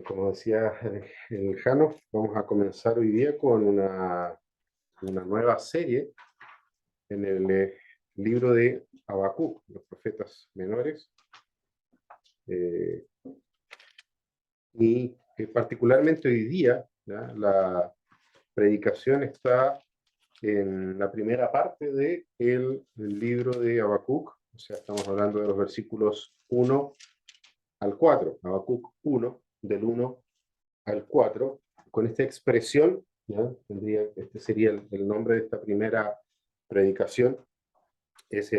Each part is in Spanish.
Como decía el Jano, vamos a comenzar hoy día con una nueva serie en el libro de Habacuc, los profetas menores, eh, y particularmente hoy día, ¿ya? La predicación está en la primera parte del libro de Habacuc, o sea, estamos hablando de los versículos 1 al 4, Habacuc 1, del 1 al 4, con esta expresión, ¿ya? Este sería el nombre de esta primera predicación, es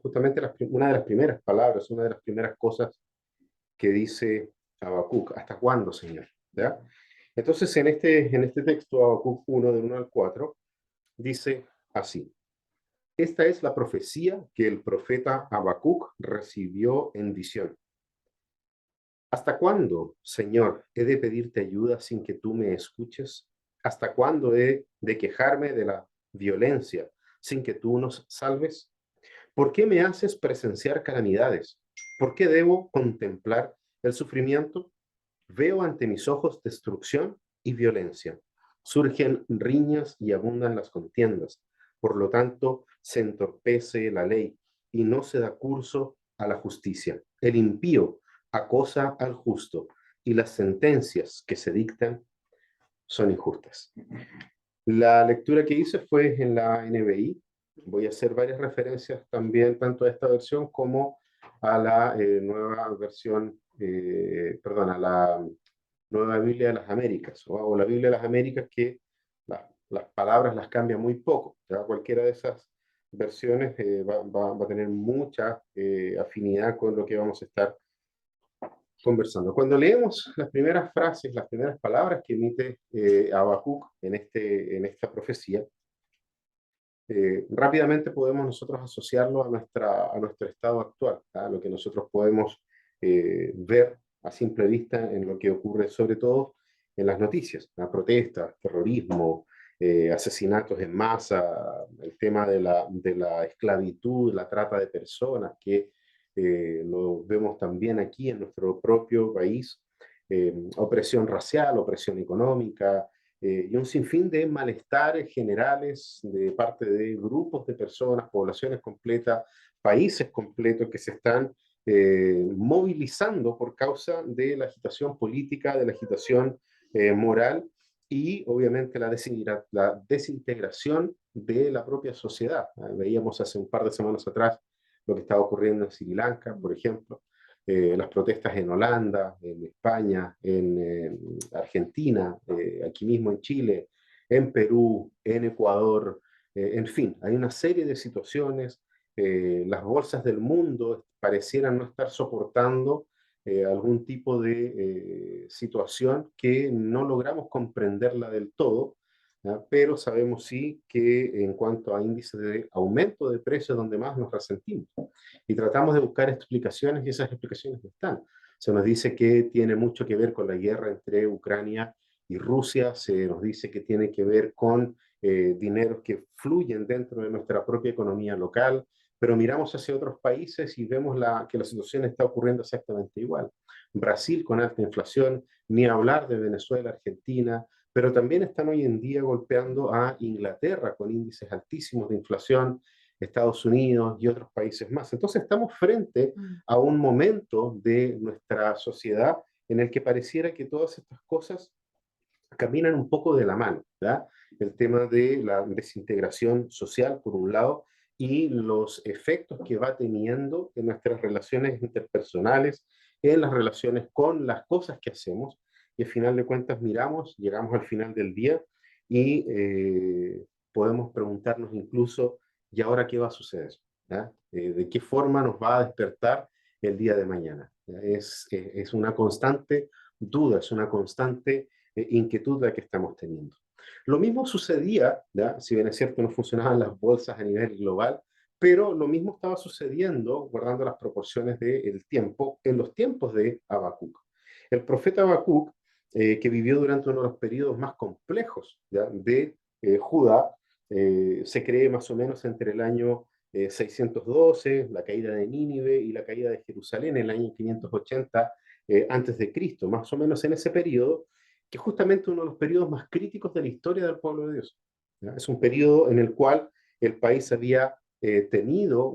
justamente una de las primeras palabras, una de las primeras cosas que dice Habacuc. ¿Hasta cuándo, Señor? ¿Ya? Entonces, en este texto, Habacuc 1, del 1 al 4, dice así: Esta es la profecía que el profeta Habacuc recibió en visión. ¿Hasta cuándo, Señor, he de pedirte ayuda sin que tú me escuches? ¿Hasta cuándo he de quejarme de la violencia sin que tú nos salves? ¿Por qué me haces presenciar calamidades? ¿Por qué debo contemplar el sufrimiento? Veo ante mis ojos destrucción y violencia. Surgen riñas y abundan las contiendas. Por lo tanto, se entorpece la ley y no se da curso a la justicia. El impío acosa al justo y las sentencias que se dictan son injustas. La lectura que hice fue en la NBI. Voy a hacer varias referencias también, tanto a esta versión como a la nueva versión, perdón, a la Nueva Biblia de las Américas, o la Biblia de las Américas, que las palabras las cambia muy poco. ¿Ya? Cualquiera de esas versiones va a tener mucha afinidad con lo que vamos a estar conversando. Cuando leemos las primeras frases, las primeras palabras que emite Habacuc en esta profecía, rápidamente podemos nosotros asociarlo a nuestro estado actual, a lo que nosotros podemos ver a simple vista en lo que ocurre sobre todo en las noticias, protestas, terrorismo, asesinatos en masa, el tema de la esclavitud, la trata de personas, que lo vemos también aquí en nuestro propio país, opresión racial, opresión económica, y un sinfín de malestares generales de parte de grupos de personas, poblaciones completas, países completos que se están movilizando por causa de la agitación política, de la agitación moral y obviamente la desintegración de la propia sociedad. Veíamos hace un par de semanas atrás lo que estaba ocurriendo en Sri Lanka, por ejemplo, las protestas en Holanda, en España, en Argentina, aquí mismo en Chile, en Perú, en Ecuador, en fin, hay una serie de situaciones. Las bolsas del mundo parecieran no estar soportando algún tipo de situación que no logramos comprenderla del todo, ¿ya? Pero sabemos sí que en cuanto a índices de aumento de precios, donde más nos resentimos y tratamos de buscar explicaciones y esas explicaciones no están. Se nos dice que tiene mucho que ver con la guerra entre Ucrania y Rusia, se nos dice que tiene que ver con dineros que fluyen dentro de nuestra propia economía local, pero miramos hacia otros países y vemos que la situación está ocurriendo exactamente igual. Brasil con alta inflación, ni hablar de Venezuela, Argentina, pero también están hoy en día golpeando a Inglaterra con índices altísimos de inflación, Estados Unidos y otros países más. Entonces estamos frente a un momento de nuestra sociedad en el que pareciera que todas estas cosas caminan un poco de la mano, ¿verdad? El tema de la desintegración social, por un lado, y los efectos que va teniendo en nuestras relaciones interpersonales, en las relaciones con las cosas que hacemos, y al final de cuentas llegamos al final del día y podemos preguntarnos incluso, ¿y ahora qué va a suceder? ¿Ya? ¿De qué forma nos va a despertar el día de mañana? Es una constante duda, es una constante inquietud la que estamos teniendo. Lo mismo sucedía, ¿ya? Si bien es cierto no funcionaban las bolsas a nivel global, pero lo mismo estaba sucediendo, guardando las proporciones del tiempo, en los tiempos de Habacuc. El profeta Habacuc, que vivió durante uno de los periodos más complejos, ¿ya? De Judá, se cree más o menos entre el año 612, la caída de Nínive y la caída de Jerusalén en el año 580 antes de Cristo, más o menos en ese periodo, que es justamente uno de los periodos más críticos de la historia del pueblo de Dios. ¿Ya? Es un periodo en el cual el país había tenido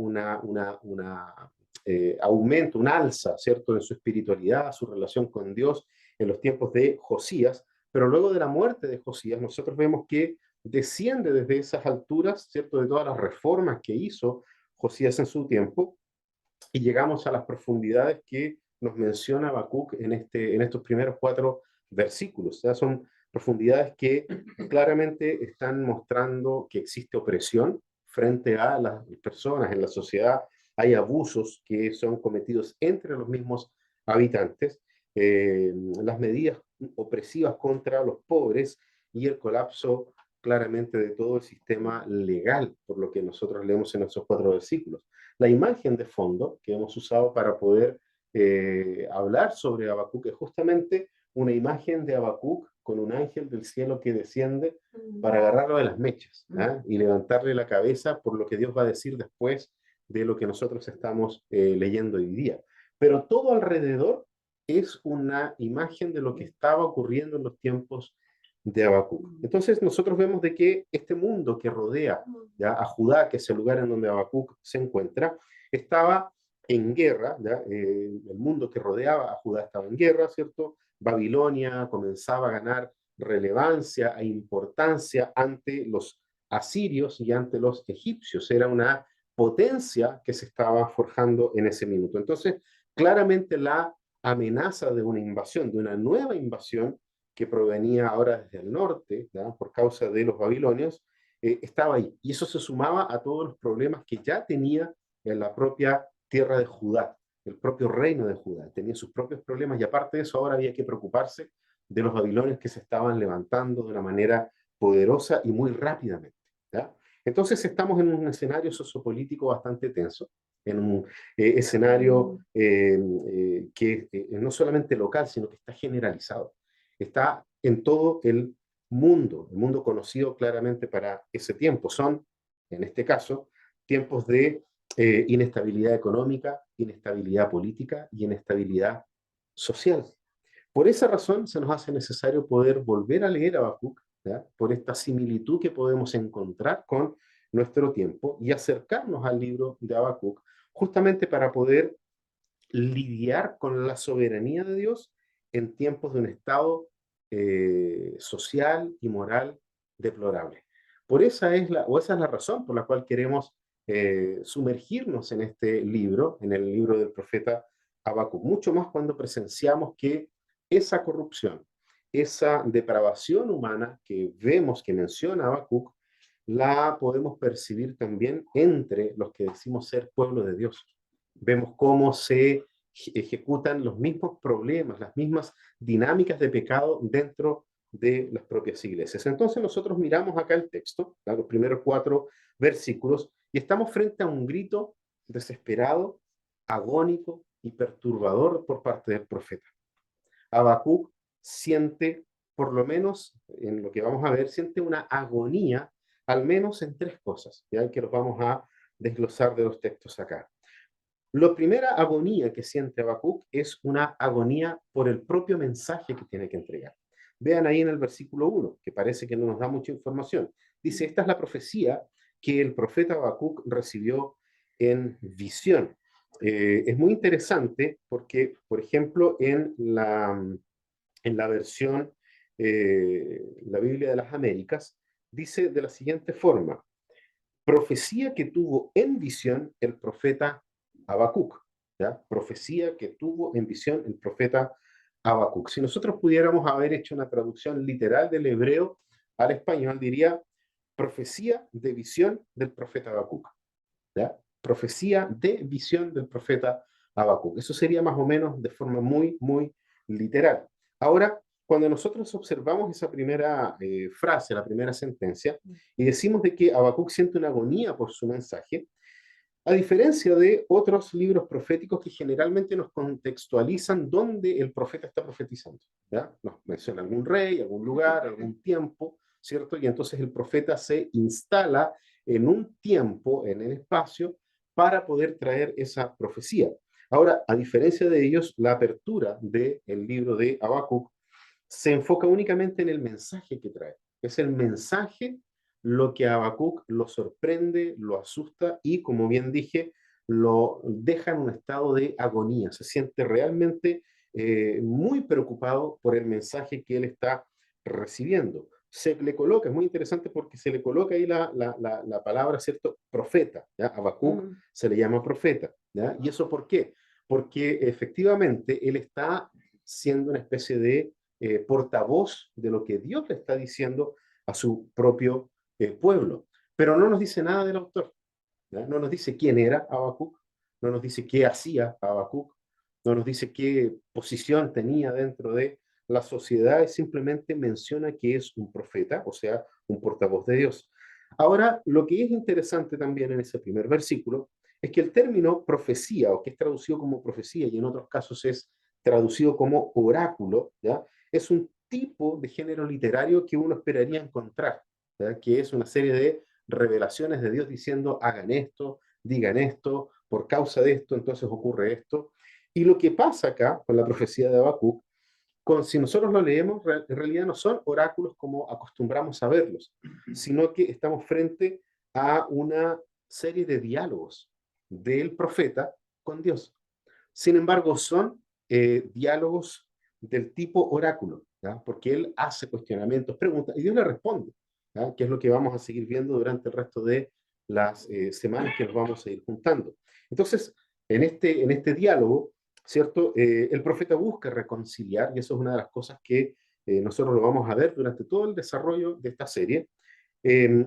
aumento, un alza, ¿cierto?, en su espiritualidad, su relación con Dios en los tiempos de Josías, pero luego de la muerte de Josías, nosotros vemos que desciende desde esas alturas, ¿cierto?, de todas las reformas que hizo Josías en su tiempo, y llegamos a las profundidades que nos menciona Habacuc en estos primeros 4 versículos. O sea, son profundidades que claramente están mostrando que existe opresión frente a las personas en la sociedad. Hay abusos que son cometidos entre los mismos habitantes, las medidas opresivas contra los pobres y el colapso claramente de todo el sistema legal, por lo que nosotros leemos en esos 4 versículos. La imagen de fondo que hemos usado para poder hablar sobre Habacuc es justamente una imagen de Habacuc con un ángel del cielo que desciende para agarrarlo de las mechas, ¿eh? Y levantarle la cabeza por lo que Dios va a decir después de lo que nosotros estamos leyendo hoy día. Pero todo alrededor es una imagen de lo que estaba ocurriendo en los tiempos de Habacuc. Entonces nosotros vemos de que este mundo que rodea, ¿ya?, a Judá, que es el lugar en donde Habacuc se encuentra, estaba en guerra, ¿ya? El mundo que rodeaba a Judá estaba en guerra, ¿cierto? Babilonia comenzaba a ganar relevancia e importancia ante los asirios y ante los egipcios. Era una potencia que se estaba forjando en ese minuto. Entonces, claramente la amenaza de una invasión, de una nueva invasión, que provenía ahora desde el norte, ¿ya?, por causa de los babilonios, estaba ahí. Y eso se sumaba a todos los problemas que ya tenía en la propia tierra de Judá, el propio reino de Judá. Tenía sus propios problemas y aparte de eso ahora había que preocuparse de los babilonios que se estaban levantando de una manera poderosa y muy rápidamente, ¿ya? Entonces estamos en un escenario sociopolítico bastante tenso, en un escenario que no solamente local, sino que está generalizado. Está en todo el mundo conocido claramente para ese tiempo. Son, en este caso, tiempos de inestabilidad económica, inestabilidad política y inestabilidad social. Por esa razón se nos hace necesario poder volver a leer a Habacuc, ¿ya?, por esta similitud que podemos encontrar con nuestro tiempo y acercarnos al libro de Habacuc justamente para poder lidiar con la soberanía de Dios en tiempos de un estado social y moral deplorable. Esa es la razón por la cual queremos sumergirnos en este libro, en el libro del profeta Habacuc, mucho más cuando presenciamos que esa corrupción, esa depravación humana que vemos que menciona Habacuc, la podemos percibir también entre los que decimos ser pueblo de Dios. Vemos cómo se ejecutan los mismos problemas, las mismas dinámicas de pecado dentro de las propias iglesias. Entonces nosotros miramos acá el texto, los primeros 4 versículos, y estamos frente a un grito desesperado, agónico y perturbador por parte del profeta. Habacuc siente, por lo menos en lo que vamos a ver, siente una agonía, al menos en 3 cosas, ya que los vamos a desglosar de los textos acá. La primera agonía que siente Habacuc es una agonía por el propio mensaje que tiene que entregar. Vean ahí en el versículo 1, que parece que no nos da mucha información. Dice, esta es la profecía que el profeta Habacuc recibió en visión. Es muy interesante porque, por ejemplo, en la versión, la Biblia de las Américas, dice de la siguiente forma, profecía que tuvo en visión el profeta Habacuc, ¿ya? Profecía que tuvo en visión el profeta Habacuc. Si nosotros pudiéramos haber hecho una traducción literal del hebreo al español, diría profecía de visión del profeta Habacuc, ¿ya? Profecía de visión del profeta Habacuc. Eso sería más o menos de forma muy, muy literal. Ahora, cuando nosotros observamos esa primera frase, la primera sentencia, y decimos de que Habacuc siente una agonía por su mensaje, a diferencia de otros libros proféticos que generalmente nos contextualizan dónde el profeta está profetizando, ¿ya? Nos menciona algún rey, algún lugar, algún tiempo, ¿cierto? Y entonces el profeta se instala en un tiempo, en el espacio, para poder traer esa profecía. Ahora, a diferencia de ellos, la apertura del libro de Habacuc se enfoca únicamente en el mensaje que trae. Es el mensaje lo que a Habacuc lo sorprende, lo asusta y, como bien dije, lo deja en un estado de agonía. Se siente realmente muy preocupado por el mensaje que él está recibiendo. Se le coloca, es muy interesante porque se le coloca ahí la palabra, ¿cierto? Profeta, ¿ya? Habacuc se le llama profeta, ¿ya? ¿Y eso por qué? Porque efectivamente él está siendo una especie de portavoz de lo que Dios le está diciendo a su propio pueblo. Pero no nos dice nada del autor, ¿ya? No nos dice quién era Habacuc, no nos dice qué hacía Habacuc, no nos dice qué posición tenía dentro de la sociedad, y simplemente menciona que es un profeta, o sea, un portavoz de Dios. Ahora, lo que es interesante también en ese primer versículo es que el término profecía, o que es traducido como profecía y en otros casos es traducido como oráculo, ¿ya? Es un tipo de género literario que uno esperaría encontrar, ¿ya? Que es una serie de revelaciones de Dios diciendo, hagan esto, digan esto, por causa de esto, entonces ocurre esto. Y lo que pasa acá con la profecía de Habacuc, si nosotros lo leemos, en realidad no son oráculos como acostumbramos a verlos, sino que estamos frente a una serie de diálogos del profeta con Dios. Sin embargo, son diálogos del tipo oráculo, ¿ya? Porque él hace cuestionamientos, preguntas, y Dios le responde, ¿ya? Que es lo que vamos a seguir viendo durante el resto de las semanas que nos vamos a ir juntando. Entonces, en este diálogo, ¿cierto? El profeta busca reconciliar, y eso es una de las cosas que nosotros lo vamos a ver durante todo el desarrollo de esta serie.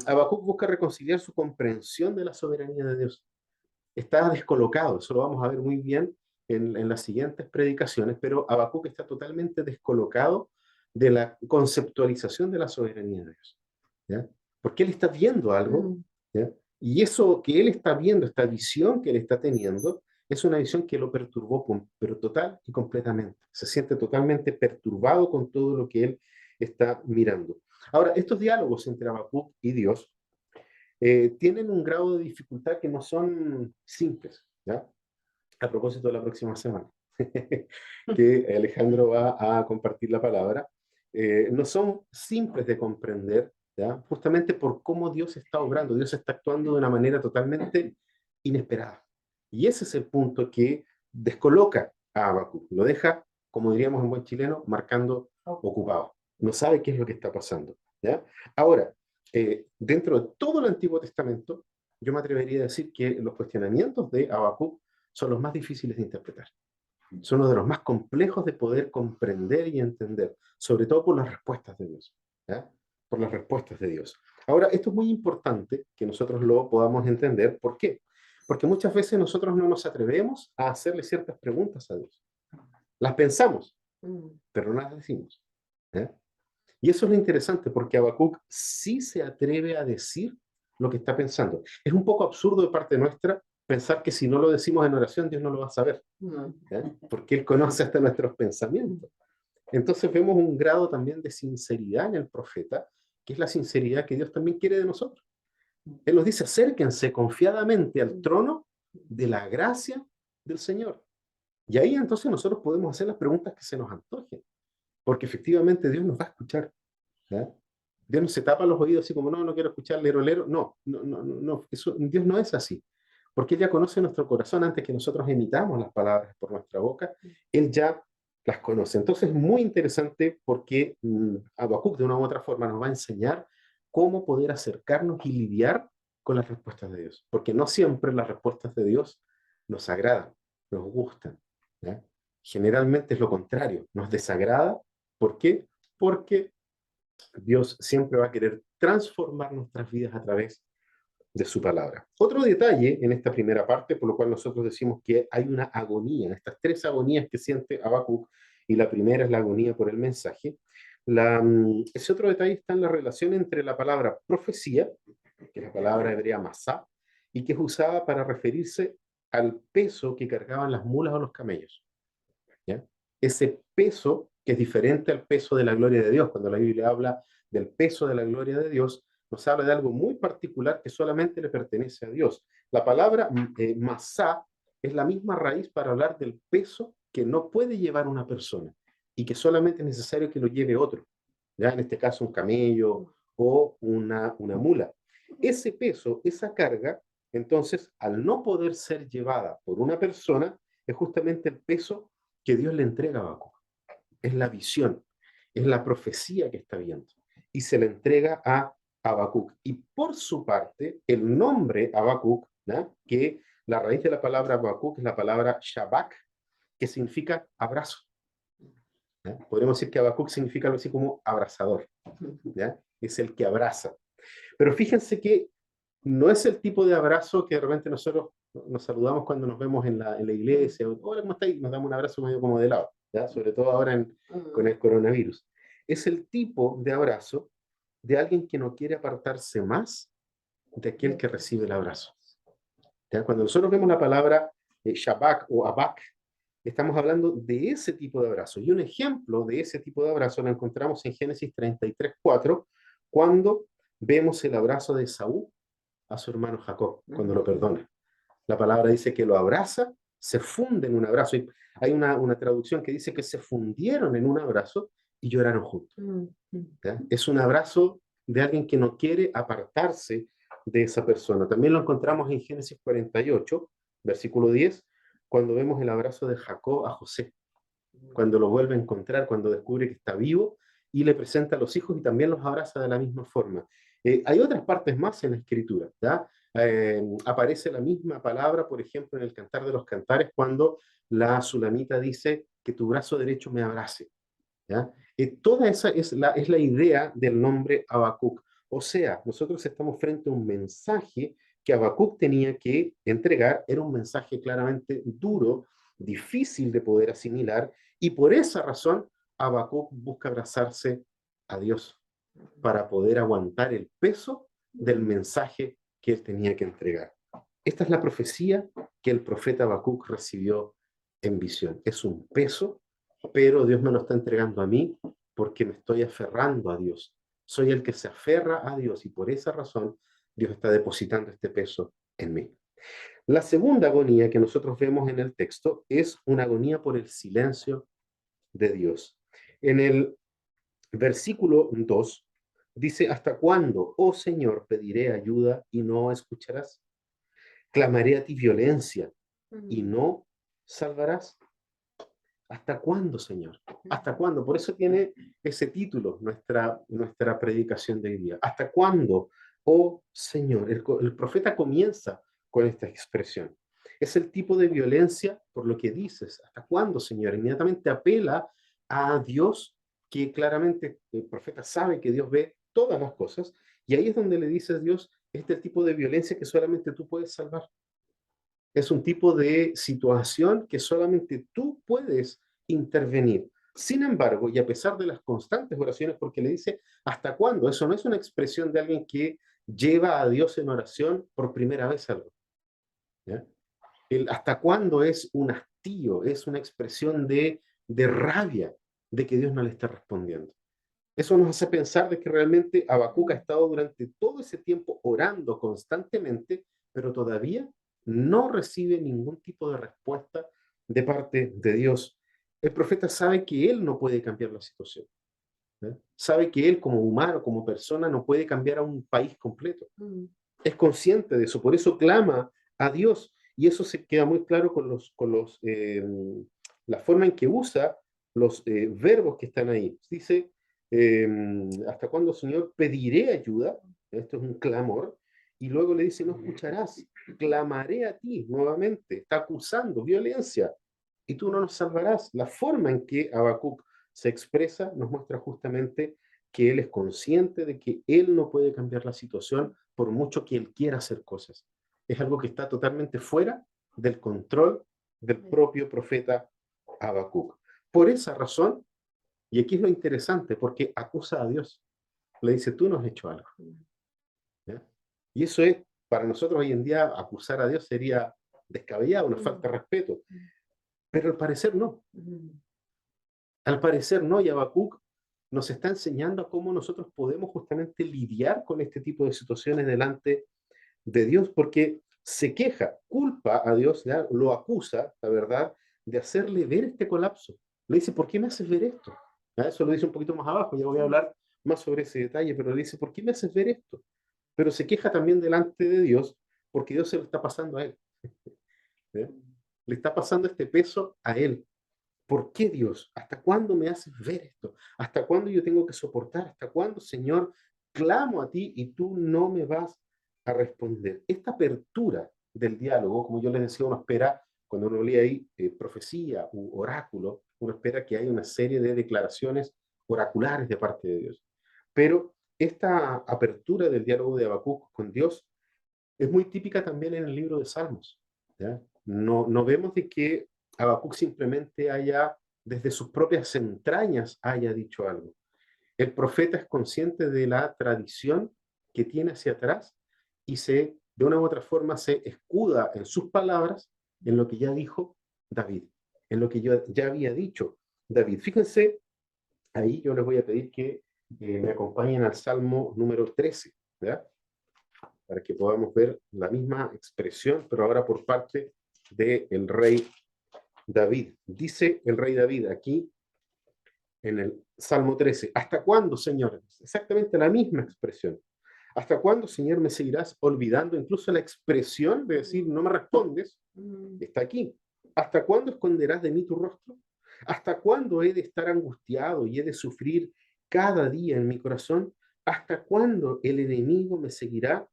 Habacuc busca reconciliar su comprensión de la soberanía de Dios. Está descolocado, eso lo vamos a ver muy bien en las siguientes predicaciones, pero Habacuc está totalmente descolocado de la conceptualización de la soberanía de Dios, ¿ya? Porque él está viendo algo, ¿ya? Y eso que él está viendo, esta visión que él está teniendo, es una visión que lo perturbó, pero total y completamente. Se siente totalmente perturbado con todo lo que él está mirando. Ahora, estos diálogos entre Habacuc y Dios tienen un grado de dificultad que no son simples, ¿ya? A propósito de la próxima semana, que Alejandro va a compartir la palabra, no son simples de comprender, ¿ya? Justamente por cómo Dios está obrando. Dios está actuando de una manera totalmente inesperada. Y ese es el punto que descoloca a Habacuc, lo deja, como diríamos en buen chileno, marcando ocupado. No sabe qué es lo que está pasando, ¿ya? Ahora, dentro de todo el Antiguo Testamento, yo me atrevería a decir que los cuestionamientos de Habacuc son los más difíciles de interpretar. Son uno de los más complejos de poder comprender y entender, sobre todo por las respuestas de Dios, ¿ya? Por las respuestas de Dios. Ahora, esto es muy importante que nosotros lo podamos entender. ¿Por qué? Porque muchas veces nosotros no nos atrevemos a hacerle ciertas preguntas a Dios. Las pensamos, pero no las decimos, ¿ya? Y eso es lo interesante, porque Habacuc sí se atreve a decir lo que está pensando. Es un poco absurdo de parte nuestra pensar que si no lo decimos en oración, Dios no lo va a saber, ¿ya? Porque Él conoce hasta nuestros pensamientos. Entonces vemos un grado también de sinceridad en el profeta, que es la sinceridad que Dios también quiere de nosotros. Él nos dice, acérquense confiadamente al trono de la gracia del Señor. Y ahí entonces nosotros podemos hacer las preguntas que se nos antojen, porque efectivamente Dios nos va a escuchar, ¿ya? Dios no se tapa los oídos así como, no, no quiero escuchar lero, lero. No, no, no, no, eso, Dios no es así. Porque Él ya conoce nuestro corazón antes que nosotros emitamos las palabras por nuestra boca. Él ya las conoce. Entonces es muy interesante porque Habacuc de una u otra forma nos va a enseñar cómo poder acercarnos y lidiar con las respuestas de Dios. Porque no siempre las respuestas de Dios nos agradan, nos gustan, ¿ya? Generalmente es lo contrario, nos desagrada. ¿Por qué? Porque Dios siempre va a querer transformar nuestras vidas a través de su palabra. Otro detalle en esta primera parte, por lo cual nosotros decimos que hay una agonía, estas tres agonías que siente Habacuc, y la primera es la agonía por el mensaje. Ese otro detalle está en la relación entre la palabra profecía, que es la palabra hebrea masá, y que es usada para referirse al peso que cargaban las mulas o los camellos, ¿ya? Ese peso que es diferente al peso de la gloria de Dios. Cuando la Biblia habla del peso de la gloria de Dios, nos habla de algo muy particular que solamente le pertenece a Dios. La palabra masá es la misma raíz para hablar del peso que no puede llevar una persona y que solamente es necesario que lo lleve otro, ya en este caso un camello o una mula. Ese peso, esa carga, entonces, al no poder ser llevada por una persona, es justamente el peso que Dios le entrega a Habacuc. Es la visión, es la profecía que está viendo. Y se le entrega a Habacuc. Y por su parte, el nombre Habacuc, ¿no? Que la raíz de la palabra Habacuc es la palabra Shabak, que significa abrazo. ¿Ya? Podríamos decir que Habacuc significa algo así como abrazador. ¿Ya? Es el que abraza. Pero fíjense que no es el tipo de abrazo que de repente nosotros nos saludamos cuando nos vemos en la iglesia. Hola, ¿cómo estáis? Nos damos un abrazo medio como de lado, ¿ya? Sobre todo ahora con el coronavirus. Es el tipo de abrazo de alguien que no quiere apartarse más de aquel que recibe el abrazo. ¿Ya? Cuando nosotros vemos la palabra Shabak o Abak, estamos hablando de ese tipo de abrazo. Y un ejemplo de ese tipo de abrazo lo encontramos en Génesis 33:4, cuando vemos el abrazo de Esaú a su hermano Jacob, cuando lo perdona. La palabra dice que lo abraza, se funde en un abrazo. Y hay una traducción que dice que se fundieron en un abrazo y lloraron juntos. ¿Ya? Es un abrazo de alguien que no quiere apartarse de esa persona. También lo encontramos en Génesis 48, versículo 10, cuando vemos el abrazo de Jacob a José, cuando lo vuelve a encontrar, cuando descubre que está vivo y le presenta a los hijos y también los abraza de la misma forma. Hay otras partes más en la escritura, ¿ya? Aparece la misma palabra, por ejemplo, en el Cantar de los Cantares, cuando la sulamita dice que tu brazo derecho me abrace, ¿ya? Toda esa es la idea del nombre Habacuc. O sea, nosotros estamos frente a un mensaje que Habacuc tenía que entregar, era un mensaje claramente duro, difícil de poder asimilar, y por esa razón Habacuc busca abrazarse a Dios para poder aguantar el peso del mensaje que él tenía que entregar. Esta es la profecía que el profeta Habacuc recibió en visión. Es un peso, pero Dios me lo está entregando a mí porque me estoy aferrando a Dios. Soy el que se aferra a Dios y por esa razón Dios está depositando este peso en mí. La segunda agonía que nosotros vemos en el texto es una agonía por el silencio de Dios. En el versículo 2 dice, ¿hasta cuándo, oh Señor, pediré ayuda y no escucharás? Clamaré a ti violencia y no salvarás. ¿Hasta cuándo, Señor? ¿Hasta cuándo? Por eso tiene ese título nuestra predicación de hoy día. ¿Hasta cuándo, oh Señor? El profeta comienza con esta expresión. Es el tipo de violencia por lo que dices. ¿Hasta cuándo, Señor? Inmediatamente apela a Dios, que claramente el profeta sabe que Dios ve todas las cosas, y ahí es donde le dice a Dios, este tipo de violencia que solamente tú puedes salvar. Es un tipo de situación que solamente tú puedes intervenir. Sin embargo, y a pesar de las constantes oraciones, porque le dice, ¿hasta cuándo? Eso no es una expresión de alguien que lleva a Dios en oración por primera vez algo. ¿Ya? El hasta cuándo es un hastío, es una expresión de rabia de que Dios no le está respondiendo. Eso nos hace pensar de que realmente Habacuc ha estado durante todo ese tiempo orando constantemente, pero todavía no recibe ningún tipo de respuesta de parte de Dios. El profeta sabe que él no puede cambiar la situación. ¿Eh? Sabe que él como humano, como persona, no puede cambiar a un país completo. Es consciente de eso, por eso clama a Dios. Y eso se queda muy claro la forma en que usa los verbos que están ahí. Dice, eh, ¿hasta cuándo, Señor, pediré ayuda? Esto es un clamor. Y luego le dice, no escucharás, clamaré a ti nuevamente. Está acusando violencia y tú no nos salvarás. La forma en que Habacuc se expresa nos muestra justamente que él es consciente de que él no puede cambiar la situación por mucho que él quiera hacer cosas. Es algo que está totalmente fuera del control del propio profeta Habacuc. Por esa razón, y aquí es lo interesante, porque acusa a Dios. Le dice, tú no has hecho algo. ¿Ya? Y eso es, para nosotros hoy en día, acusar a Dios sería descabellado, una falta de respeto. Pero al parecer no. Al parecer no, y Habacuc nos está enseñando a cómo nosotros podemos justamente lidiar con este tipo de situaciones delante de Dios, porque se queja, culpa a Dios, ¿ya? Lo acusa, la verdad, de hacerle ver este colapso. Le dice, ¿por qué me haces ver esto? ¿Ya? Eso lo dice un poquito más abajo, ya voy a hablar más sobre ese detalle, pero le dice, ¿por qué me haces ver esto? Pero se queja también delante de Dios porque Dios se lo está pasando a él. ¿Ya? Le está pasando este peso a él. ¿Por qué, Dios? ¿Hasta cuándo me haces ver esto? ¿Hasta cuándo yo tengo que soportar? ¿Hasta cuándo, Señor, clamo a ti y tú no me vas a responder? Esta apertura del diálogo, como yo les decía, uno espera, cuando uno lee ahí profecía u oráculo, uno espera que haya una serie de declaraciones oraculares de parte de Dios. Pero esta apertura del diálogo de Habacuc con Dios es muy típica también en el libro de Salmos. ¿Ya? No vemos de que Habacuc simplemente haya, desde sus propias entrañas, haya dicho algo. El profeta es consciente de la tradición que tiene hacia atrás y de una u otra forma, se escuda en sus palabras en lo que ya dijo David, en lo que ya había dicho David. Fíjense, ahí yo les voy a pedir que me acompañen al Salmo número 13, ¿ya? Para que podamos ver la misma expresión, pero ahora por parte del rey David. Dice el rey David aquí en el Salmo 13, ¿hasta cuándo, Señor? Exactamente la misma expresión. ¿Hasta cuándo, Señor, me seguirás olvidando? Incluso la expresión de decir, no me respondes, está aquí. ¿Hasta cuándo esconderás de mí tu rostro? ¿Hasta cuándo he de estar angustiado y he de sufrir cada día en mi corazón? ¿Hasta cuándo el enemigo me seguirá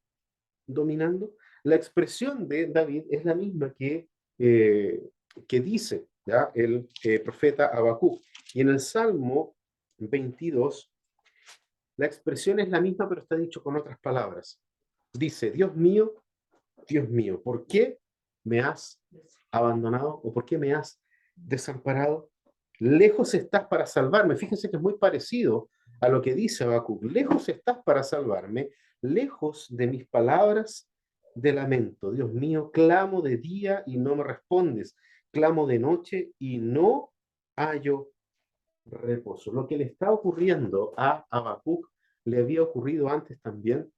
dominando? La expresión de David es la misma que dice, ¿ya? El profeta Habacuc. Y en el Salmo 22, la expresión es la misma, pero está dicho con otras palabras. Dice, Dios mío, ¿por qué me has abandonado o por qué me has desamparado? Lejos estás para salvarme. Fíjense que es muy parecido a lo que dice Habacuc. Lejos estás para salvarme, lejos de mis palabras de lamento. Dios mío, clamo de día y no me respondes. Clamo de noche y no hallo reposo. Lo que le está ocurriendo a Habacuc le había ocurrido antes también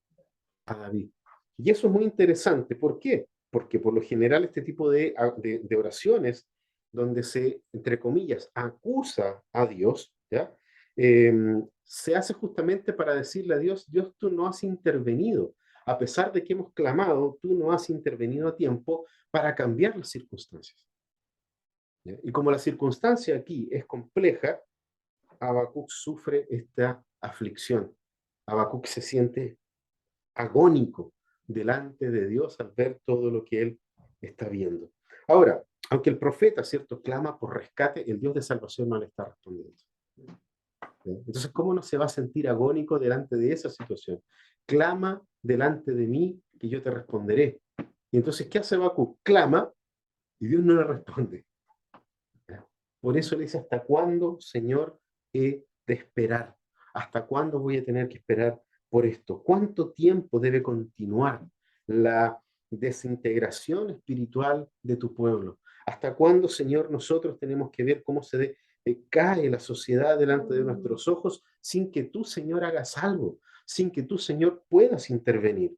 a David. Y eso es muy interesante. ¿Por qué? Porque por lo general este tipo de oraciones donde se, entre comillas, acusa a Dios, ¿ya? Eh, se hace justamente para decirle a Dios, Dios, tú no has intervenido. A pesar de que hemos clamado, tú no has intervenido a tiempo para cambiar las circunstancias. ¿Ya? Y como la circunstancia aquí es compleja, Habacuc sufre esta aflicción. Habacuc se siente agónico delante de Dios al ver todo lo que él está viendo. Ahora, aunque el profeta, ¿cierto?, clama por rescate, el Dios de salvación no le está respondiendo. Entonces, ¿cómo no se va a sentir agónico delante de esa situación? Clama delante de mí que yo te responderé. Y entonces, ¿qué hace Habacuc? Clama y Dios no le responde. Por eso le dice, ¿hasta cuándo, Señor, he de esperar? ¿Hasta cuándo voy a tener que esperar por esto? ¿Cuánto tiempo debe continuar la desintegración espiritual de tu pueblo? ¿Hasta cuándo, Señor, nosotros tenemos que ver cómo cae la sociedad delante de nuestros ojos sin que tú, Señor, hagas algo, sin que tú, Señor, puedas intervenir?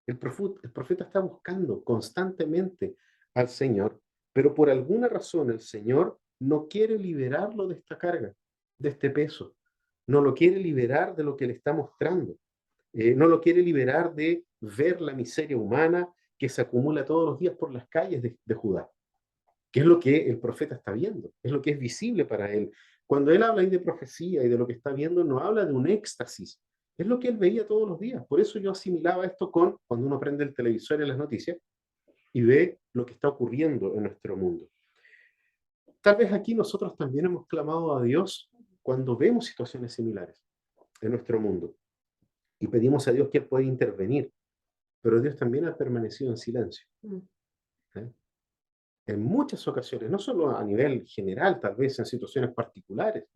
El profeta está buscando constantemente al Señor, pero por alguna razón el Señor no quiere liberarlo de esta carga, de este peso. No lo quiere liberar de lo que le está mostrando. No lo quiere liberar de ver la miseria humana que se acumula todos los días por las calles de Judá, que es lo que el profeta está viendo, es lo que es visible para él. Cuando él habla ahí de profecía y de lo que está viendo, no habla de un éxtasis, es lo que él veía todos los días. Por eso yo asimilaba esto con cuando uno prende el televisor y las noticias y ve lo que está ocurriendo en nuestro mundo. Tal vez aquí nosotros también hemos clamado a Dios cuando vemos situaciones similares en nuestro mundo y pedimos a Dios que Él pueda intervenir, pero Dios también ha permanecido en silencio. ¿Eh? En muchas ocasiones, no solo a nivel general, tal vez en situaciones particulares,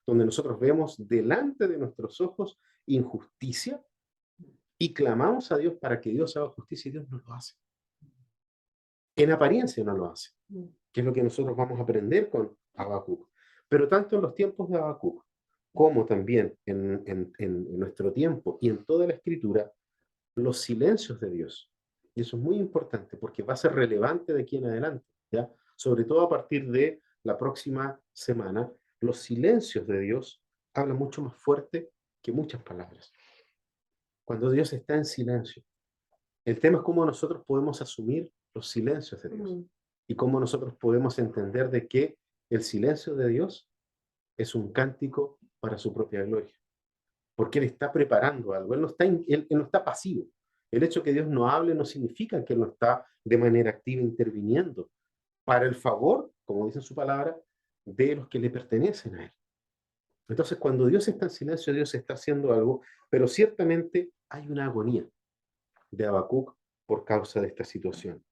donde nosotros vemos delante de nuestros ojos injusticia y clamamos a Dios para que Dios haga justicia y Dios no lo hace. En apariencia no lo hace, que es lo que nosotros vamos a aprender con Habacuc. Pero tanto en los tiempos de Habacuc como también en nuestro tiempo y en toda la escritura, los silencios de Dios Y eso es muy importante porque va a ser relevante de aquí en adelante, ¿ya? Sobre todo a partir de la próxima semana, los silencios de Dios hablan mucho más fuerte que muchas palabras. Cuando Dios está en silencio, el tema es cómo nosotros podemos asumir los silencios de Dios y cómo nosotros podemos entender de que el silencio de Dios es un cántico para su propia gloria, porque Él está preparando algo, Él no está pasivo. El hecho de que Dios no hable no significa que Él no está de manera activa interviniendo para el favor, como dice su palabra, de los que le pertenecen a Él. Entonces, cuando Dios está en silencio, Dios está haciendo algo, pero ciertamente hay una agonía de Habacuc por causa de esta situación.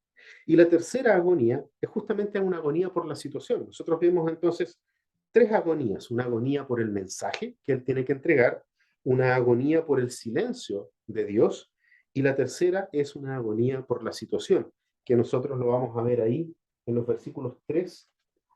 Y la tercera agonía es justamente una agonía por la situación. Nosotros vemos entonces tres agonías: una agonía por el mensaje que él tiene que entregar, una agonía por el silencio de Dios, y la tercera es una agonía por la situación, que nosotros lo vamos a ver ahí en los versículos 3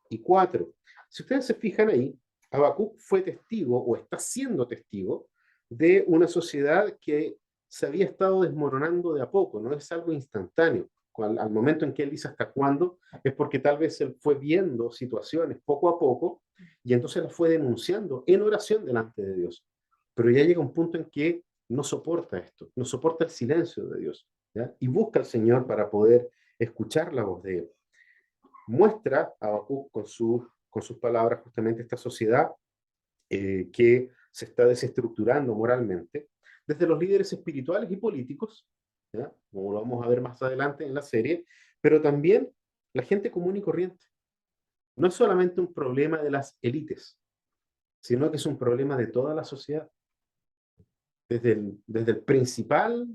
y 4. Si ustedes se fijan ahí, Habacuc fue testigo o está siendo testigo de una sociedad que se había estado desmoronando de a poco, no es algo instantáneo. Al momento en que él dice hasta cuándo, es porque tal vez él fue viendo situaciones poco a poco y entonces las fue denunciando en oración delante de Dios. Pero ya llega un punto en que no soporta esto, no soporta el silencio de Dios, ¿ya? Y busca al Señor para poder escuchar la voz de él. Muestra a Habacuc con sus palabras justamente esta sociedad que se está desestructurando moralmente, desde los líderes espirituales y políticos, ¿ya? Como lo vamos a ver más adelante en la serie, pero también la gente común y corriente. No es solamente un problema de las élites, sino que es un problema de toda la sociedad, desde el principal,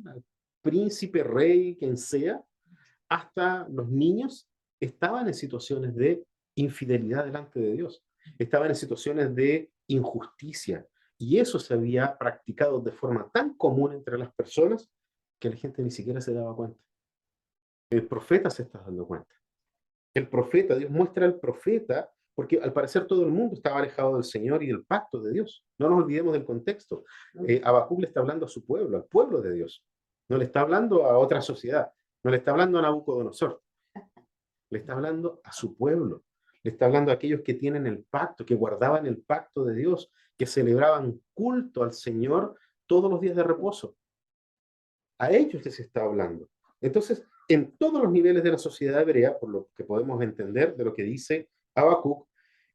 príncipe, rey, quien sea, hasta los niños estaban en situaciones de infidelidad delante de Dios, estaban en situaciones de injusticia, y eso se había practicado de forma tan común entre las personas que la gente ni siquiera se daba cuenta. El profeta se está dando cuenta. El profeta, Dios muestra al profeta, porque al parecer todo el mundo estaba alejado del Señor y del pacto de Dios. No nos olvidemos del contexto. Habacuc le está hablando a su pueblo, al pueblo de Dios. No le está hablando a otra sociedad, no le está hablando a Nabucodonosor, le está hablando a su pueblo, le está hablando a aquellos que tienen el pacto, que guardaban el pacto de Dios, que celebraban culto al Señor todos los días de reposo. A ellos les está hablando. Entonces, en todos los niveles de la sociedad hebrea, por lo que podemos entender de lo que dice Habacuc,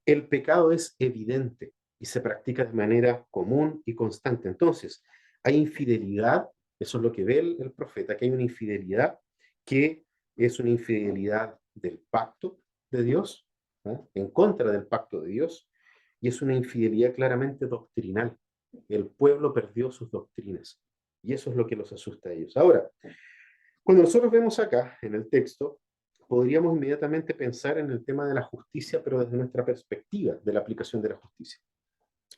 el pecado es evidente y se practica de manera común y constante. Entonces, hay infidelidad, eso es lo que ve el profeta, que hay una infidelidad que es una infidelidad del pacto de Dios, ¿eh? En contra del pacto de Dios, y es una infidelidad claramente doctrinal. El pueblo perdió sus doctrinas, y eso es lo que los asusta a ellos. Ahora, cuando nosotros vemos acá en el texto, podríamos inmediatamente pensar en el tema de la justicia, pero desde nuestra perspectiva de la aplicación de la justicia.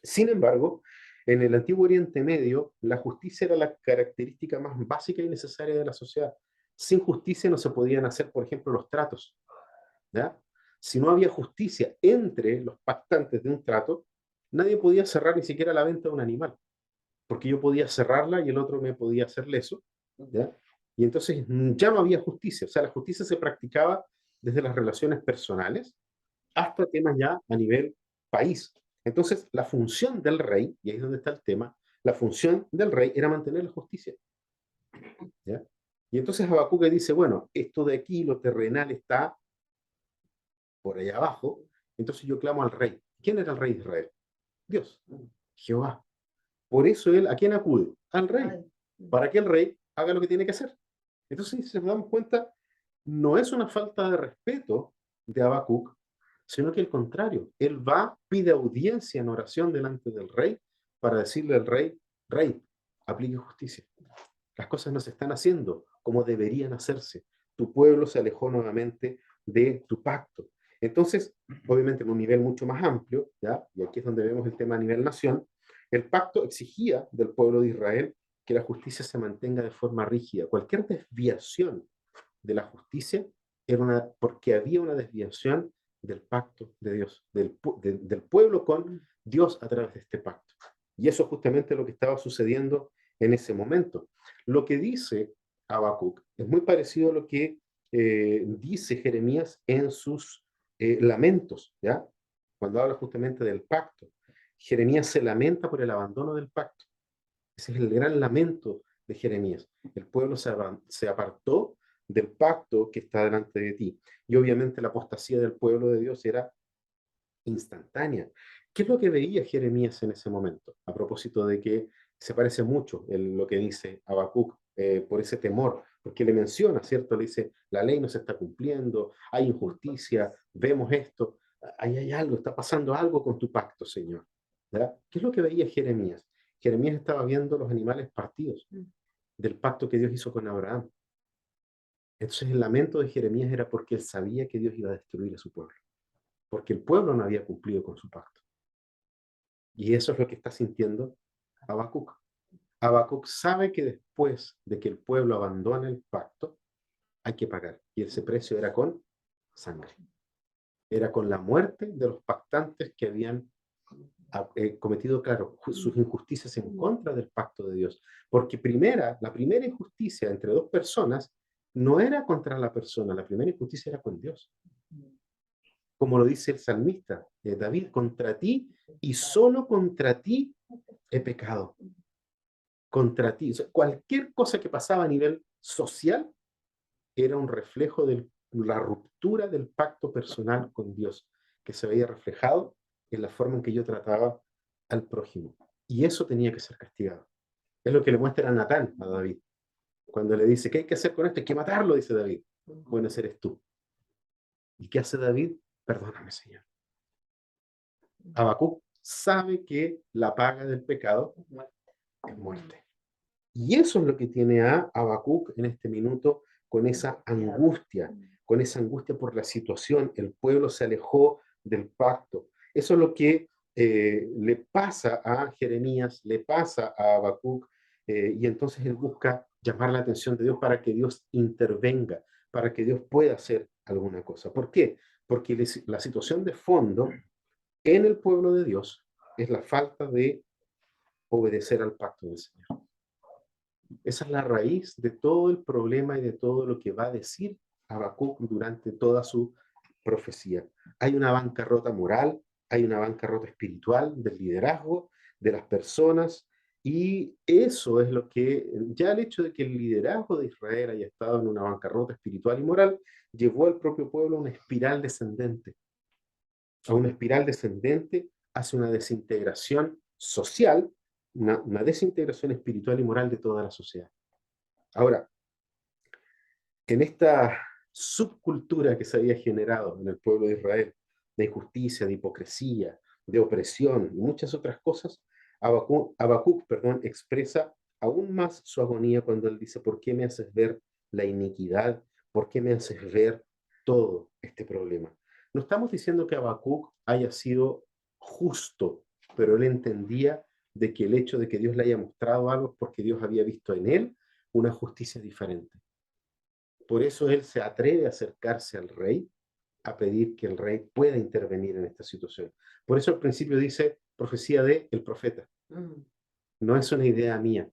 Sin embargo, en el antiguo Oriente Medio, la justicia era la característica más básica y necesaria de la sociedad. Sin justicia no se podían hacer, por ejemplo, los tratos, ¿ya? Si no había justicia entre los pactantes de un trato, nadie podía cerrar ni siquiera la venta de un animal, porque yo podía cerrarla y el otro me podía hacer leso, ¿ya? Y entonces ya no había justicia, o sea, la justicia se practicaba desde las relaciones personales hasta temas ya a nivel país. Entonces, la función del rey, y ahí es donde está el tema, la función del rey era mantener la justicia, ¿ya? Y entonces Habacuc dice, bueno, esto de aquí, lo terrenal está por allá abajo, entonces yo clamo al rey. ¿Quién era el rey de Israel? Dios, Jehová. Por eso él, ¿a quién acude? Al rey, para que el rey haga lo que tiene que hacer. Entonces, si nos damos cuenta, no es una falta de respeto de Habacuc, sino que al contrario, él va, pide audiencia en oración delante del rey para decirle al rey, rey, aplique justicia. Las cosas no se están haciendo como deberían hacerse. Tu pueblo se alejó nuevamente de tu pacto. Entonces, obviamente en un nivel mucho más amplio, ¿ya? Y aquí es donde vemos el tema a nivel nación, el pacto exigía del pueblo de Israel que la justicia se mantenga de forma rígida. Cualquier desviación de la justicia era porque había una desviación del pacto de Dios, del pueblo con Dios a través de este pacto. Y eso es justamente lo que estaba sucediendo en ese momento. Lo que dice Habacuc es muy parecido a lo que dice Jeremías en sus lamentos, ¿ya? Cuando habla justamente del pacto. Jeremías se lamenta por el abandono del pacto. Ese es el gran lamento de Jeremías. El pueblo se apartó del pacto que está delante de ti. Y obviamente la apostasía del pueblo de Dios era instantánea. ¿Qué es lo que veía Jeremías en ese momento? A propósito de que se parece mucho en lo que dice Habacuc por ese temor, porque le menciona, ¿cierto? Le dice, la ley no se está cumpliendo, hay injusticia, vemos esto, ahí hay algo, está pasando algo con tu pacto, Señor. ¿Ya? ¿Qué es lo que veía Jeremías? Jeremías estaba viendo los animales partidos del pacto que Dios hizo con Abraham. Entonces el lamento de Jeremías era porque él sabía que Dios iba a destruir a su pueblo, porque el pueblo no había cumplido con su pacto. Y eso es lo que está sintiendo Habacuc. Habacuc sabe que después de que el pueblo abandone el pacto, hay que pagar. Y ese precio era con sangre. Era con la muerte de los pactantes que habían cometido, claro, sus injusticias en contra del pacto de Dios. Porque la primera injusticia entre dos personas no era contra la persona, la primera injusticia era con Dios. Como lo dice el salmista, David, contra ti y solo contra ti he pecado. Contra ti. O sea, cualquier cosa que pasaba a nivel social era un reflejo de la ruptura del pacto personal con Dios, que se veía reflejado en la forma en que yo trataba al prójimo. Y eso tenía que ser castigado. Es lo que le muestra a Natán, a David. Cuando le dice, ¿qué hay que hacer con esto? Hay que matarlo, dice David. Bueno, ese eres tú. ¿Y qué hace David? Perdóname, Señor. Habacuc sabe que la paga del pecado es muerte. Y eso es lo que tiene a Habacuc en este minuto con esa angustia por la situación. El pueblo se alejó del pacto. Eso es lo que le pasa a Jeremías, le pasa a Habacuc, y entonces él busca llamar la atención de Dios para que Dios intervenga, para que Dios pueda hacer alguna cosa. ¿Por qué? Porque la situación de fondo en el pueblo de Dios es la falta de obedecer al pacto del Señor. Esa es la raíz de todo el problema y de todo lo que va a decir Habacuc durante toda su profecía. Hay una bancarrota moral, hay una bancarrota espiritual del liderazgo de las personas, y eso es lo que, ya el hecho de que el liderazgo de Israel haya estado en una bancarrota espiritual y moral, llevó al propio pueblo a una espiral descendente, hacia una desintegración social, una desintegración espiritual y moral de toda la sociedad. Ahora, en esta subcultura que se había generado en el pueblo de Israel, de injusticia, de hipocresía, de opresión y muchas otras cosas, Habacuc, expresa aún más su agonía cuando él dice, ¿por qué me haces ver la iniquidad? ¿Por qué me haces ver todo este problema? No estamos diciendo que Habacuc haya sido justo, pero él entendía de que el hecho de que Dios le haya mostrado algo es porque Dios había visto en él una justicia diferente. Por eso él se atreve a acercarse al rey, a pedir que el rey pueda intervenir en esta situación. Por eso al principio dice profecía de el profeta. No es una idea mía.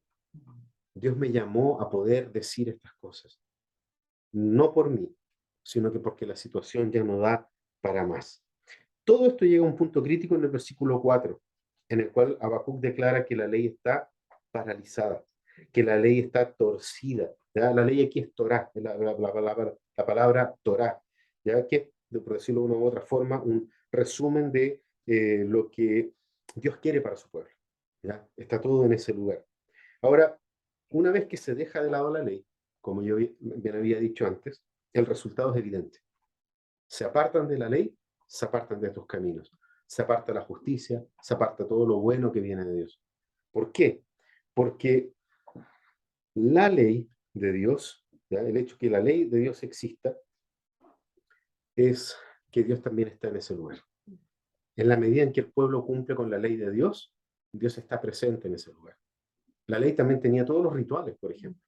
Dios me llamó a poder decir estas cosas. No por mí, sino que porque la situación ya no da para más. Todo esto llega a un punto crítico en el versículo 4, en el cual Habacuc declara que la ley está paralizada, que la ley está torcida. ¿Ya? La ley aquí es Torah, la palabra Torah, ¿ya? Que, por decirlo de una u otra forma, un resumen de lo que Dios quiere para su pueblo. ¿Ya? Está todo en ese lugar. Ahora, una vez que se deja de lado la ley, como yo bien había dicho antes, el resultado es evidente. Se apartan de la ley, se apartan de tus caminos. Se aparta la justicia, se aparta todo lo bueno que viene de Dios. ¿Por qué? Porque la ley de Dios, ¿ya? El hecho que la ley de Dios exista, es que Dios también está en ese lugar. En la medida en que el pueblo cumple con la ley de Dios, Dios está presente en ese lugar. La ley también tenía todos los rituales, por ejemplo.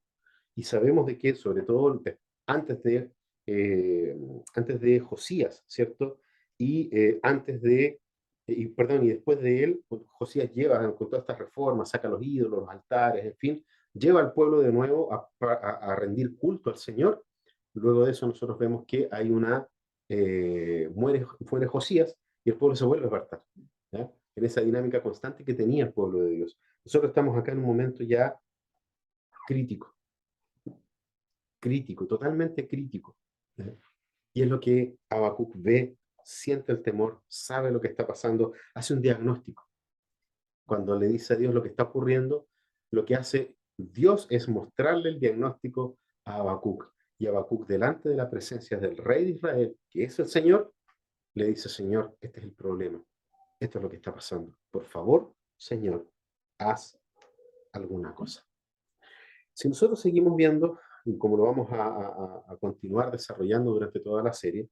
Y sabemos de que, sobre todo antes de, eh, antes de Josías, ¿cierto? Y después de él, Josías lleva con todas estas reformas, saca los ídolos, los altares, en fin, lleva al pueblo de nuevo a rendir culto al Señor. Luego de eso nosotros vemos que hay muere Josías y el pueblo se vuelve a apartar, ¿ya? En esa dinámica constante que tenía el pueblo de Dios. Nosotros estamos acá en un momento ya crítico, crítico, totalmente crítico, ¿ya? Y es lo que Habacuc ve, siente el temor, sabe lo que está pasando, hace un diagnóstico. Cuando le dice a Dios lo que está ocurriendo, lo que hace Dios es mostrarle el diagnóstico a Habacuc. Y Habacuc, delante de la presencia del rey de Israel, que es el Señor, le dice: Señor, este es el problema. Esto es lo que está pasando. Por favor, Señor, haz alguna cosa. Si nosotros seguimos viendo, y como lo vamos a continuar desarrollando durante toda la serie,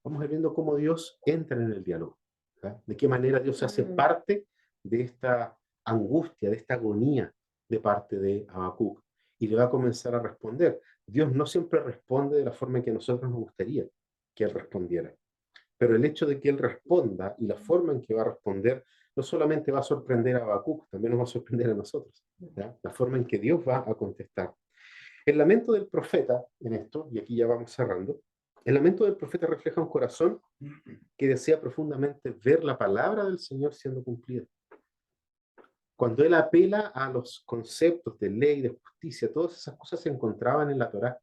vamos a ir viendo cómo Dios entra en el diálogo, ¿ya? De qué manera Dios se hace parte de esta angustia, de esta agonía de parte de Habacuc, y le va a comenzar a responder. Dios no siempre responde de la forma en que a nosotros nos gustaría que Él respondiera, pero el hecho de que Él responda y la forma en que va a responder no solamente va a sorprender a Habacuc, también nos va a sorprender a nosotros, ¿ya? La forma en que Dios va a contestar. El lamento del profeta en esto, y aquí ya vamos cerrando, el lamento del profeta refleja un corazón que desea profundamente ver la palabra del Señor siendo cumplida. Cuando él apela a los conceptos de ley, de justicia, todas esas cosas se encontraban en la Torá.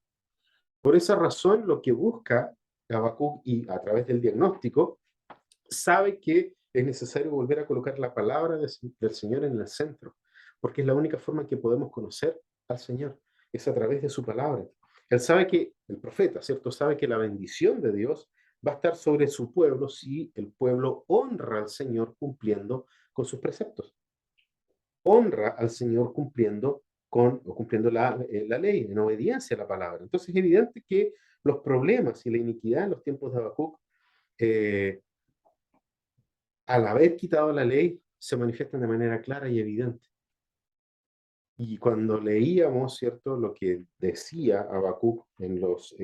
Por esa razón, lo que busca Habacuc, y a través del diagnóstico, sabe que es necesario volver a colocar la palabra del Señor en el centro, porque es la única forma en que podemos conocer al Señor, es a través de su palabra. Él sabe que, el profeta, ¿cierto? Sabe que la bendición de Dios va a estar sobre su pueblo si el pueblo honra al Señor cumpliendo con sus preceptos. Honra al Señor cumpliendo la ley, en obediencia a la palabra. Entonces es evidente que los problemas y la iniquidad en los tiempos de Habacuc, eh, al haber quitado la ley, se manifiestan de manera clara y evidente. Y cuando leíamos, ¿cierto?, lo que decía Habacuc en los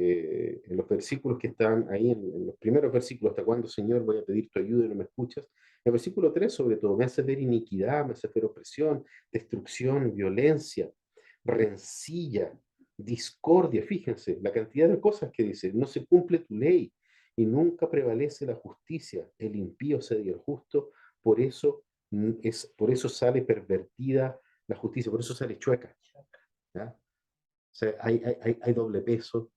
versículos que están ahí, en los primeros versículos: ¿hasta cuándo, Señor, voy a pedir tu ayuda y no me escuchas? El versículo 3, sobre todo: me hace ver iniquidad, me hace ver opresión, destrucción, violencia, rencilla, discordia. Fíjense la cantidad de cosas que dice: no se cumple tu ley y nunca prevalece la justicia, el impío cede al justo, por eso, por eso sale pervertida la justicia, por eso sale chueca, ¿ya? O sea, hay doble peso,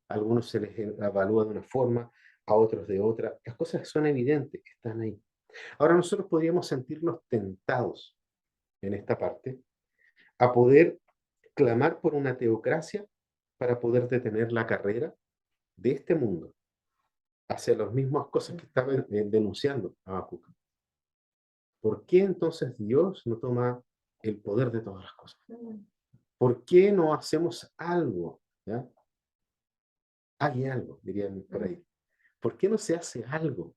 a algunos se les evalúa de una forma, a otros de otra. Las cosas son evidentes, están ahí. Ahora nosotros podríamos sentirnos tentados en esta parte a poder clamar por una teocracia para poder detener la carrera de este mundo hacia las mismas cosas que estaba denunciando Habacuc. ¿Por qué entonces Dios no toma el poder de todas las cosas? ¿Por qué no hacemos algo? ¿Ya? Hay algo, dirían por ahí. ¿Por qué no se hace algo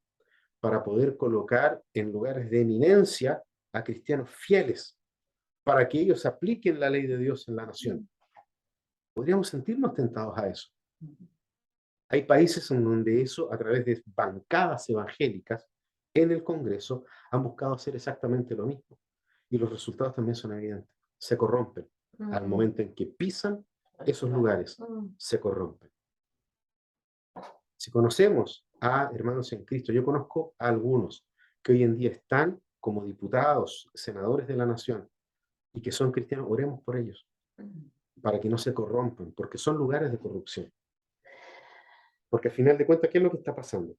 para poder colocar en lugares de eminencia a cristianos fieles, para que ellos apliquen la ley de Dios en la nación? Podríamos sentirnos tentados a eso. Hay países en donde eso, a través de bancadas evangélicas en el Congreso, han buscado hacer exactamente lo mismo. Y los resultados también son evidentes. Se corrompen. Al momento en que pisan esos lugares, se corrompen. Si conocemos a hermanos en Cristo, yo conozco a algunos que hoy en día están como diputados, senadores de la nación, y que son cristianos. Oremos por ellos, para que no se corrompan, porque son lugares de corrupción. Porque al final de cuentas, ¿qué es lo que está pasando?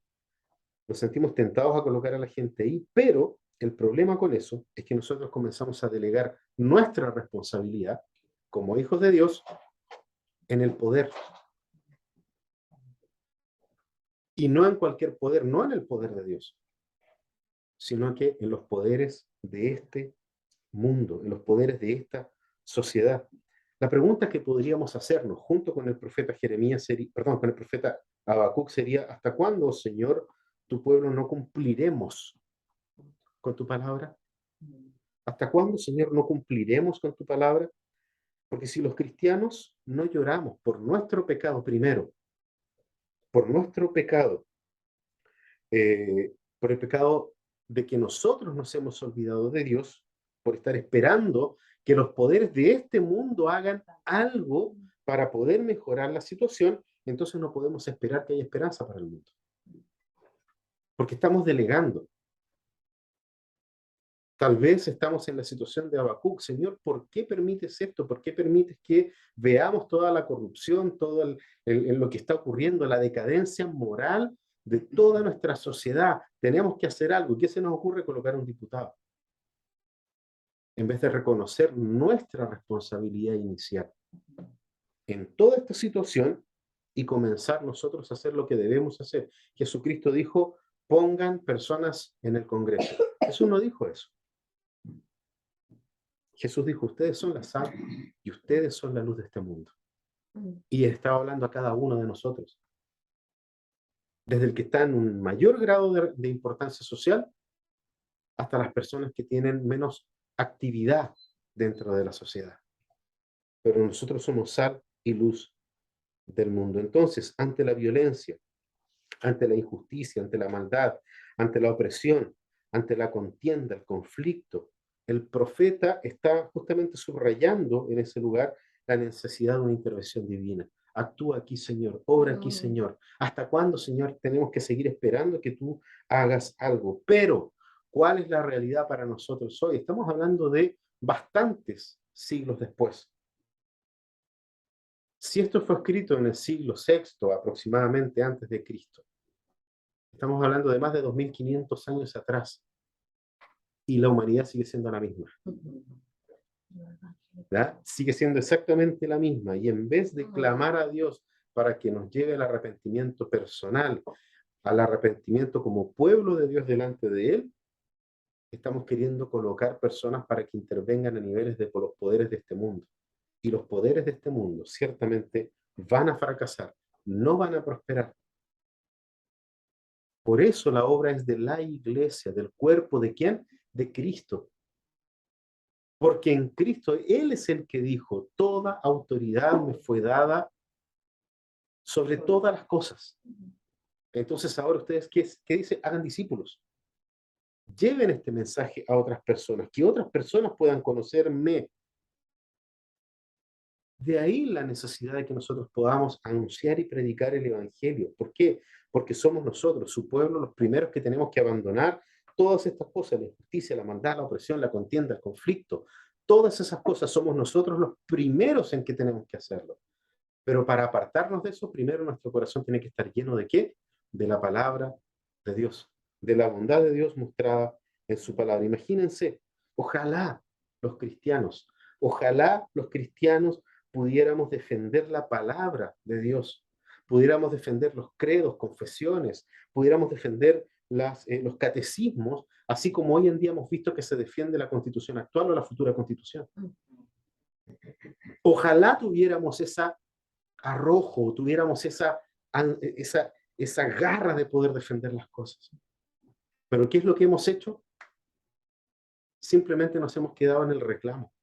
Nos sentimos tentados a colocar a la gente ahí, pero el problema con eso es que nosotros comenzamos a delegar nuestra responsabilidad como hijos de Dios en el poder. Y no en cualquier poder, no en el poder de Dios, sino que en los poderes de este mundo, en los poderes de esta sociedad. La pregunta que podríamos hacernos junto con el profeta Jeremías, con el profeta Habacuc, sería: ¿hasta cuándo, Señor, tu pueblo no cumpliremos con tu palabra? ¿Hasta cuándo, Señor, no cumpliremos con tu palabra? Porque si los cristianos no lloramos por nuestro pecado primero, por nuestro pecado, por el pecado de que nosotros nos hemos olvidado de Dios, por estar esperando que los poderes de este mundo hagan algo para poder mejorar la situación, entonces no podemos esperar que haya esperanza para el mundo. Porque estamos delegando. Tal vez estamos en la situación de Habacuc. Señor, ¿por qué permites esto? ¿Por qué permites que veamos toda la corrupción, todo lo que está ocurriendo, la decadencia moral de toda nuestra sociedad? Tenemos que hacer algo. ¿Qué se nos ocurre? Colocar un diputado, en vez de reconocer nuestra responsabilidad inicial en toda esta situación y comenzar nosotros a hacer lo que debemos hacer. Jesucristo dijo, pongan personas en el Congreso. Jesús no dijo eso. Jesús dijo, ustedes son la sal y ustedes son la luz de este mundo. Y estaba hablando a cada uno de nosotros. Desde el que está en un mayor grado de importancia social hasta las personas que tienen menos actividad dentro de la sociedad. Pero nosotros somos sal y luz del mundo. Entonces, ante la violencia, ante la injusticia, ante la maldad, ante la opresión, ante la contienda, el conflicto, el profeta está justamente subrayando en ese lugar la necesidad de una intervención divina. Actúa aquí, Señor, obra aquí, Señor. ¿Hasta cuándo, Señor, tenemos que seguir esperando que tú hagas algo? Pero, ¿cuál es la realidad para nosotros hoy? Estamos hablando de bastantes siglos después. Si esto fue escrito en el siglo VI, aproximadamente antes de Cristo, estamos hablando de más de 2500 años atrás, y la humanidad sigue siendo la misma. ¿Verdad? Sigue siendo exactamente la misma, y en vez de clamar a Dios para que nos lleve al arrepentimiento personal, al arrepentimiento como pueblo de Dios delante de Él, estamos queriendo colocar personas para que intervengan a niveles de los poderes de este mundo. Y los poderes de este mundo ciertamente van a fracasar, no van a prosperar. Por eso la obra es de la iglesia, del cuerpo de ¿quién? De Cristo. Porque en Cristo Él es el que dijo, toda autoridad me fue dada sobre todas las cosas. Entonces ahora ustedes, ¿qué dice? Hagan discípulos. Lleven este mensaje a otras personas, que otras personas puedan conocerme. De ahí la necesidad de que nosotros podamos anunciar y predicar el Evangelio. ¿Por qué? Porque somos nosotros, su pueblo, los primeros que tenemos que abandonar todas estas cosas, la injusticia, la maldad, la opresión, la contienda, el conflicto. Todas esas cosas somos nosotros los primeros en que tenemos que hacerlo. Pero para apartarnos de eso, primero nuestro corazón tiene que estar lleno ¿de qué? De la palabra de Dios, de la bondad de Dios mostrada en su palabra. Imagínense, ojalá los cristianos pudiéramos defender la palabra de Dios, pudiéramos defender los credos, confesiones, pudiéramos defender los catecismos, así como hoy en día hemos visto que se defiende la constitución actual o la futura constitución. Ojalá tuviéramos esa arrojo, tuviéramos esa garra de poder defender las cosas. Pero ¿qué es lo que hemos hecho? Simplemente nos hemos quedado en el reclamo.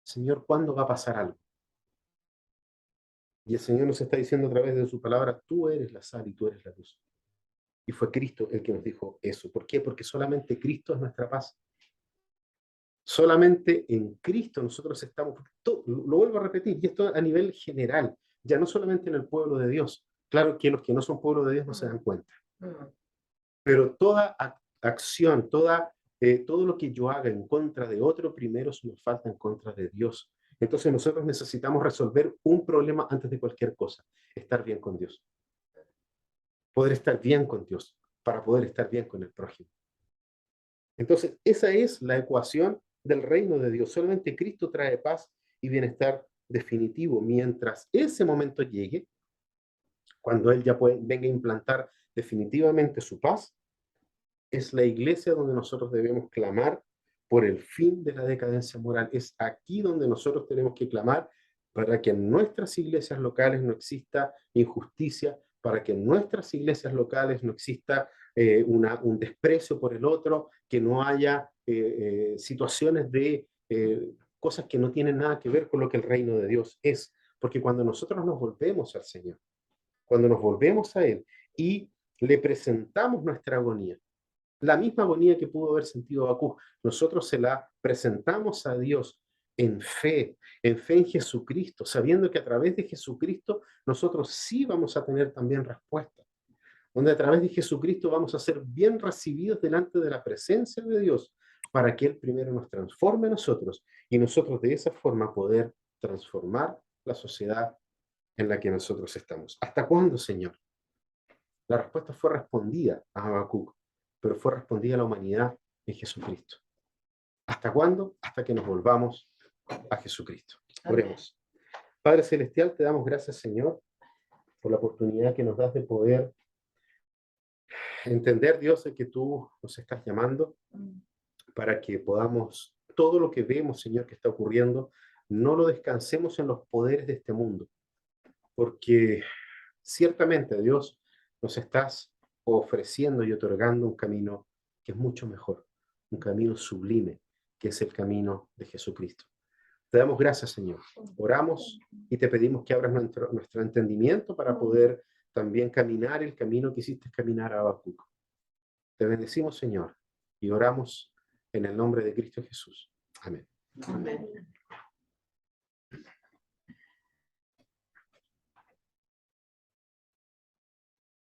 Señor, ¿cuándo va a pasar algo? Y el Señor nos está diciendo a través de su palabra, tú eres la sal y tú eres la luz. Y fue Cristo el que nos dijo eso. ¿Por qué? Porque solamente Cristo es nuestra paz. Solamente en Cristo nosotros estamos, lo vuelvo a repetir, y esto a nivel general, ya no solamente en el pueblo de Dios. Claro que los que no son pueblo de Dios no se dan cuenta. Pero toda acción, todo lo que yo haga en contra de otro, primero se nos falta en contra de Dios. Entonces nosotros necesitamos resolver un problema antes de cualquier cosa, estar bien con Dios. Poder estar bien con Dios, para poder estar bien con el prójimo. Entonces, esa es la ecuación del reino de Dios. Solamente Cristo trae paz y bienestar definitivo. Mientras ese momento llegue, cuando Él ya venga a implantar definitivamente su paz, es la iglesia donde nosotros debemos clamar por el fin de la decadencia moral. Es aquí donde nosotros tenemos que clamar para que en nuestras iglesias locales no exista injusticia, para que en nuestras iglesias locales no exista un desprecio por el otro, que no haya situaciones de cosas que no tienen nada que ver con lo que el reino de Dios es. Porque cuando nosotros nos volvemos al Señor, cuando nos volvemos a Él y le presentamos nuestra agonía, La misma agonía que pudo haber sentido Habacuc, nosotros se la presentamos a Dios en fe en Jesucristo, sabiendo que a través de Jesucristo nosotros sí vamos a tener también respuesta, donde a través de Jesucristo vamos a ser bien recibidos delante de la presencia de Dios, para que Él primero nos transforme a nosotros y nosotros de esa forma poder transformar la sociedad en la que nosotros estamos. ¿Hasta cuándo, Señor? La respuesta fue respondida a Habacuc, pero fue respondida a la humanidad en Jesucristo. ¿Hasta cuándo? Hasta que nos volvamos a Jesucristo. Oremos. Padre Celestial, te damos gracias, Señor, por la oportunidad que nos das de poder entender, Dios, de que tú nos estás llamando para que podamos, todo lo que vemos, Señor, que está ocurriendo, no lo descansemos en los poderes de este mundo, porque ciertamente, Dios, nos estás ofreciendo y otorgando un camino que es mucho mejor, un camino sublime, que es el camino de Jesucristo. Te damos gracias, Señor. Oramos y te pedimos que abras nuestro entendimiento para poder también caminar el camino que hiciste caminar a Habacuc. Te bendecimos, Señor, y oramos en el nombre de Cristo Jesús. Amén. Amén.